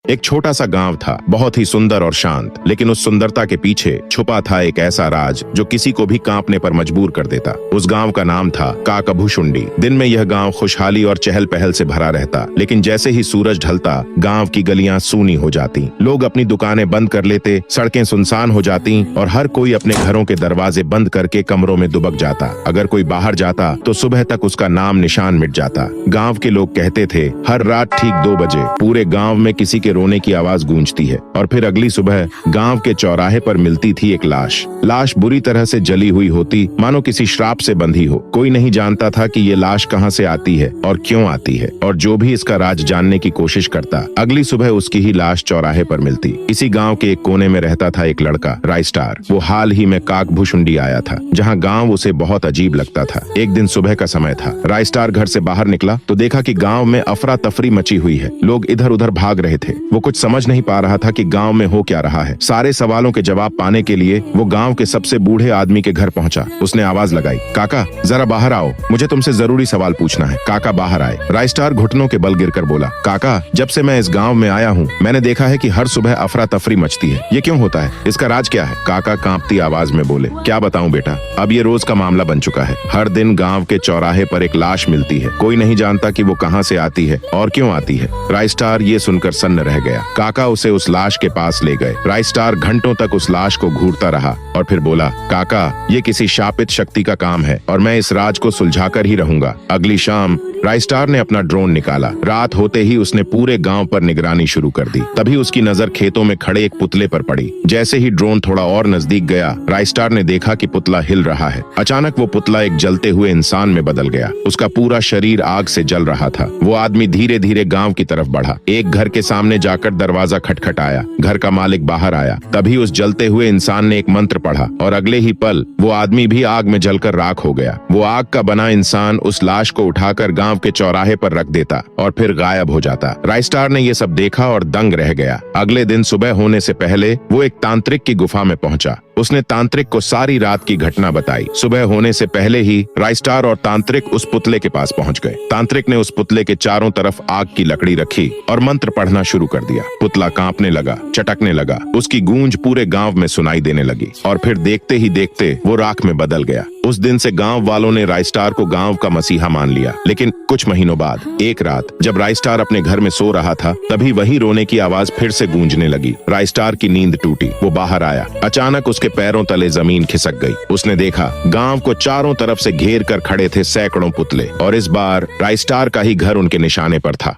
एक छोटा सा गांव था, बहुत ही सुंदर और शांत, लेकिन उस सुंदरता के पीछे छुपा था एक ऐसा राज जो किसी को भी कांपने पर मजबूर कर देता। उस गांव का नाम था काकभूषुंडी। दिन में यह गांव खुशहाली और चहल पहल से भरा रहता, लेकिन जैसे ही सूरज ढलता गांव की गलियां सूनी हो जाती, लोग अपनी दुकानें बंद कर लेते, सड़कें सुनसान हो जाती और हर कोई अपने घरों के दरवाजे बंद करके कमरों में दुबक जाता। अगर कोई बाहर जाता तो सुबह तक उसका नाम निशान मिट जाता। गाँव के लोग कहते थे, हर रात ठीक 2 बजे पूरे गाँव में किसी के रोने की आवाज गूंजती है। और फिर अगली सुबह गांव के चौराहे पर मिलती थी एक लाश बुरी तरह से जली हुई होती, मानो किसी श्राप से बंधी हो। कोई नहीं जानता था कि ये लाश कहां से आती है और क्यों आती है, और जो भी इसका राज जानने की कोशिश करता, अगली सुबह उसकी ही लाश चौराहे पर मिलती। इसी गांव के एक कोने में रहता था एक लड़का, राइस्टार। वो हाल ही में काकभूषुंडी आया था, जहाँ गाँव उसे बहुत अजीब लगता था। एक दिन सुबह का समय था, राइस्टार घर से बाहर निकला तो देखा कि गाँव में अफरा तफरी मची हुई है। लोग इधर उधर भाग रहे थे। वो कुछ समझ नहीं पा रहा था कि गांव में हो क्या रहा है। सारे सवालों के जवाब पाने के लिए वो गांव के सबसे बूढ़े आदमी के घर पहुंचा। उसने आवाज लगाई, काका जरा बाहर आओ, मुझे तुमसे जरूरी सवाल पूछना है। काका बाहर आए। राइस्टार घुटनों के बल गिरकर बोला, काका जब से मैं इस गांव में आया हूँ मैंने देखा है कि हर सुबह अफरा तफरी मचती है। ये क्यों होता है? इसका राज क्या है? काका कांपती आवाज में बोले, क्या बताऊं बेटा, अब ये रोज का मामला बन चुका है। हर दिन गाँव के चौराहे पर एक लाश मिलती है। कोई नहीं जानता कि वो कहाँ से आती है और क्यों आती है। राइस्टार ये सुनकर सन्न रह गया। काका उसे उस लाश के पास ले गए। राइस्टार घंटों तक उस लाश को घूरता रहा और फिर बोला, काका ये किसी शापित शक्ति का काम है और मैं इस राज को सुलझाकर ही रहूंगा। अगली शाम राइस्टार ने अपना ड्रोन निकाला। रात होते ही उसने पूरे गांव पर निगरानी शुरू कर दी। तभी उसकी नजर खेतों में खड़े एक पुतले पर पड़ी। जैसे ही ड्रोन थोड़ा और नजदीक गया, राइस्टार ने देखा कि पुतला हिल रहा है। अचानक वो पुतला एक जलते हुए इंसान में बदल गया। उसका पूरा शरीर आग से जल रहा था। वो आदमी धीरे धीरे गांव की तरफ बढ़ा। एक घर के सामने जाकर दरवाजा खटखटाया। घर का मालिक बाहर आया। तभी उस जलते हुए इंसान ने एक मंत्र पढ़ा और अगले ही पल वो आदमी भी आग में जलकर राख हो गया। वो आग का बना इंसान उस लाश को उठाकर गांव के चौराहे पर रख देता और फिर गायब हो जाता। राइस्टार ने ये सब देखा और दंग रह गया। अगले दिन सुबह होने से पहले वो एक तांत्रिक की गुफा में पहुंचा। उसने तांत्रिक को सारी रात की घटना बताई। सुबह होने से पहले ही राइस्टार और तांत्रिक उस पुतले के पास पहुंच गए। तांत्रिक ने उस पुतले के चारों तरफ आग की लकड़ी रखी और मंत्र पढ़ना शुरू कर दिया। पुतला कांपने लगा, चटकने लगा। उसकी गूंज पूरे गांव में सुनाई देने लगी और फिर देखते ही देखते वो राख में बदल गया। उस दिन से गांव वालों ने राइस्टार को गांव का मसीहा मान लिया। लेकिन कुछ महीनों बाद एक रात जब राइस्टार अपने घर में सो रहा था, तभी वही रोने की आवाज फिर से गूंजने लगी। राइस्टार की नींद टूटी। वो बाहर आया। अचानक उसके पैरों तले जमीन खिसक गई। उसने देखा गांव को चारों तरफ से घेर कर खड़े थे सैकड़ों पुतले और इस बार राइस्टार का ही घर उनके निशाने पर था।